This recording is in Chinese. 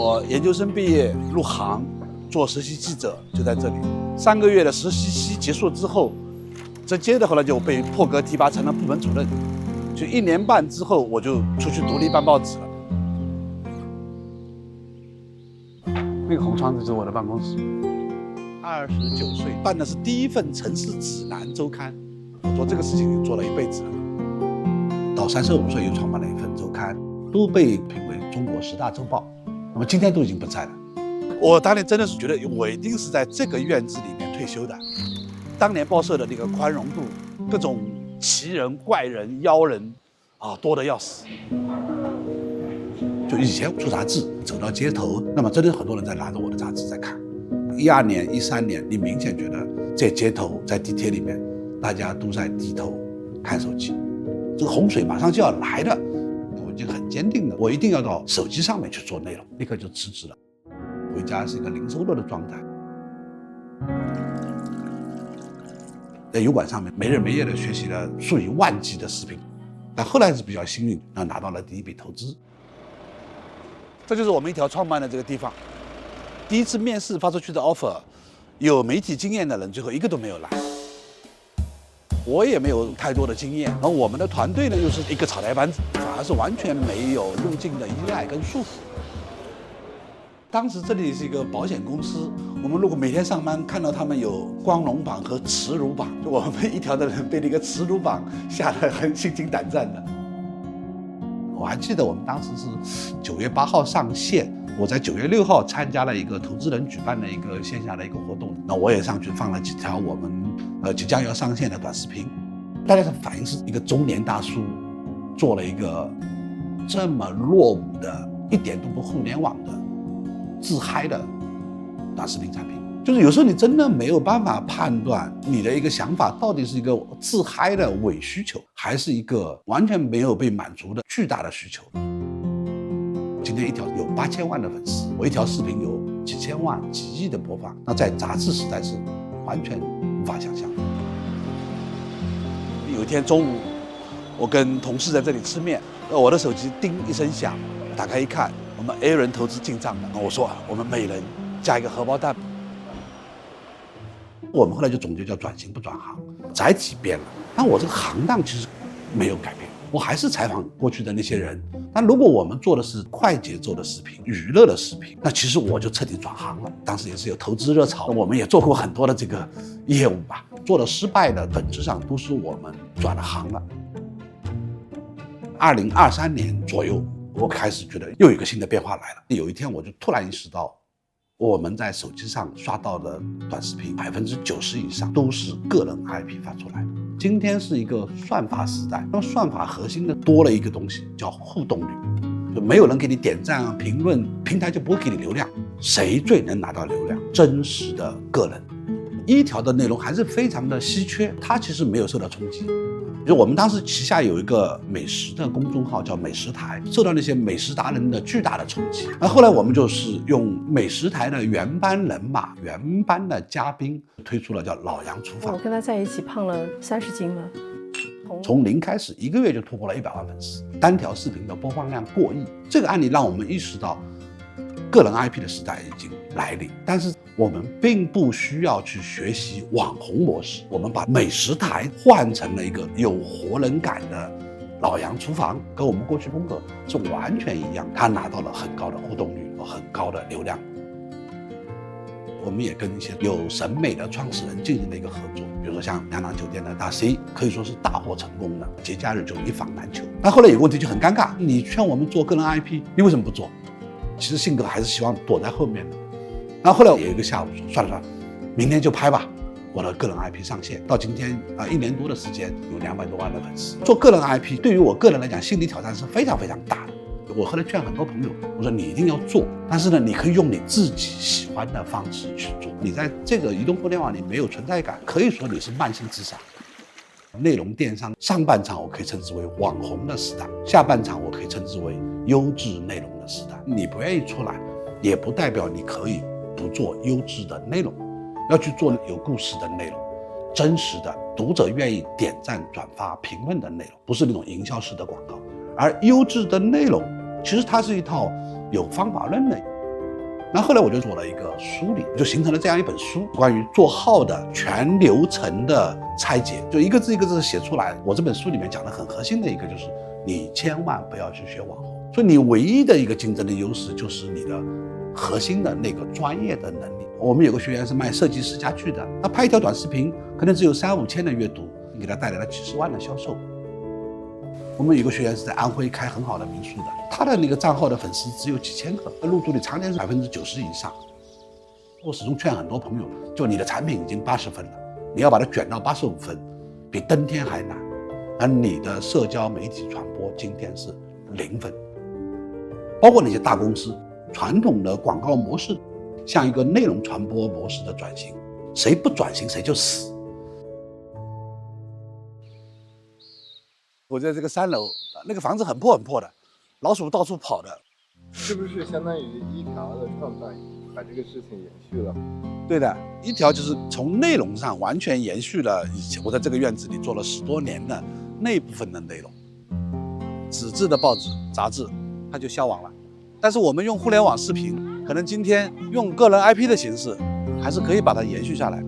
我研究生畢業入行做實習記者，就在這裡。3個月的實習期結束之後，這接着後來就被破格提拔成了部門主任。就1年半之後，我就出去獨立辦報紙了。那個紅窗就是我的辦公室。29歲辦的是第一份城市指南週刊，我做這個事情做了一輩子了。到35歲又創辦了一份週刊，都被評為中國10大週報。那麼今天都已經不在了。我當年真的是覺得我一定是在這個院子裡面退休的。當年報社的那個寬容度，各種奇人、怪人、妖人，多得要死。就以前出雜誌，走到街頭，那麼真的很多人在拿着我的雜誌在看。12年、13年，你明顯覺得在街頭、在地鐵裡面，大家都在低頭看手機。這個洪水馬上就要來了，我已經很堅定的，我一定要到手機上面去做內容，立刻就辭職了。回家是一個零收入的狀態，在油管上面沒日沒夜的學習了數以萬計的視頻，但後來是比較幸運，拿到了第一筆投資。這就是我們一條創辦的這個地方。第一次面試發出去的 offer， 有媒體經驗的人最後一個都沒有來。我也沒有太多的經驗，然後我們的團隊呢又是一個草台班子，反而是完全沒有路徑的依賴跟束縛。當時這裡是一個保險公司，我們如果每天上班看到他們有光榮榜和恥辱榜，就我們一條的人被那個恥辱榜嚇得很心驚膽戰的。我還記得我們當时是9月8號上線，我在9月6號參加了一個投資人舉辦的一個線下的一個活動，那我也上去放了幾條我們即將要上線的短視頻。大家的反應是一個中年大叔做了一個這麼落伍的、一點都不互聯網的自嗨的短視頻產品。就是有時候你真的沒有辦法判断你的一個想法到底是一個自嗨的偽需求，還是一個完全沒有被滿足的巨大的需求。今天一條有8000萬的粉絲，我一條視頻有幾千萬、幾億的播放，那在雜誌時代是完全無法想象。有一天中午，我跟同事在這裡吃麵，我的手機叮一聲響，打開一看，我們 A 輪投資進賬了。我說我們每人加一個荷包蛋。我們後來就總結叫轉型不轉行，載體變了，但我這個行當其實沒有改變，我還是採訪過去的那些人。但如果我們做的是快節奏的視頻、娛樂的視頻，那其實我就徹底轉行了。當時也是有投資熱潮，我們也做過很多的這個業務吧，做的失敗的本質上都是我們轉了行了。2023年左右，我開始覺得又有一個新的變化來了。有一天我就突然意識到，我們在手機上刷到的短視頻90%以上都是個人 IP 發出来的。今天是一個算法時代，那麼算法核心的多了一個東西叫互動率，就沒有人給你點讚評論，平台就不会給你流量。誰最能拿到流量？真實的個人。一條的內容還是非常的稀缺，它其實沒有受到衝擊。就我們當時旗下有一個美食的公眾號叫美食台，受到那些美食達人的巨大的衝擊。那後來我們就是用美食台的原班人馬、原班的嘉賓推出了叫老楊廚房。我跟他在一起胖了30斤了，從0開始1個月就突破了100萬粉絲，單條視頻的播放量過億。這個案例讓我們意識到，個人 IP 的時代已經來臨，但是我們並不需要去學習網紅模式，我們把美食台換成了一個有活人感的老楊廚房，跟我們過去風格是完全一樣。它拿到了很高的互动率和很高的流量。我們也跟一些有审美的創始人進行了一個合作，比如說像梁朗酒店的大 C， 可以說是大获成功的，节假日就一房难求。但後来有個問題就很尴尬，你勸我們做个人 IP， 你為什麼不做？其實性格還是希望躲在後面的。然後後來有一個下午說算了，明天就拍吧。我的個人 IP 上線，到今天1年多的時間，有200多萬的粉絲。做個人 IP 對於我個人來講，心理挑戰是非常非常大的。我後來勸很多朋友，我說你一定要做，但是呢，你可以用你自己喜歡的方式去做。你在這個移動互聯網裡沒有存在感，可以說你是慢性自殺。內容電商上半場我可以稱之為網紅的時代，下半場我可以稱之為優質內容的時代。你不願意出來，也不代表你可以不做優質的內容，要去做有故事的內容，真實的讀者願意點讚、轉發、評論的內容，不是那種營銷式的廣告。而優質的內容，其實它是一套有方法論的。然後後來我就做了一个梳理，就形成了这样一本书，关于做号的全流程的拆解，就一个字一个字写出来。我这本书里面讲的很核心的一个就是，你千万不要去学网红。所以你唯一的一个竞争的优势就是你的核心的那个专业的能力。我们有个学员是卖设计师家具的，他拍一条短视频可能只有3-5千的阅读，给他带来了几十万的销售。我们有个学员是在安徽开很好的民宿的，他的那个账号的粉絲只有幾千個，入駐率常年是90%以上。我始終勸很多朋友，就你的產品已經80分了，你要把它捲到85分，比登天還難。而你的社交媒體傳播今天是0分。包括那些大公司傳統的廣告模式向一個內容傳播模式的轉型，誰不轉型誰就死。我在這個3樓，那個房子很破很破的，老鼠到處跑的。是不是相當於一條的創辦把這個事情延續了？對的，一條就是從內容上完全延續了以前我在這個院子裡做了10多年的那部分的內容。紙質的報紙雜誌它就消亡了，但是我們用互聯網視頻，可能今天用個人 IP 的形式還是可以把它延續下來。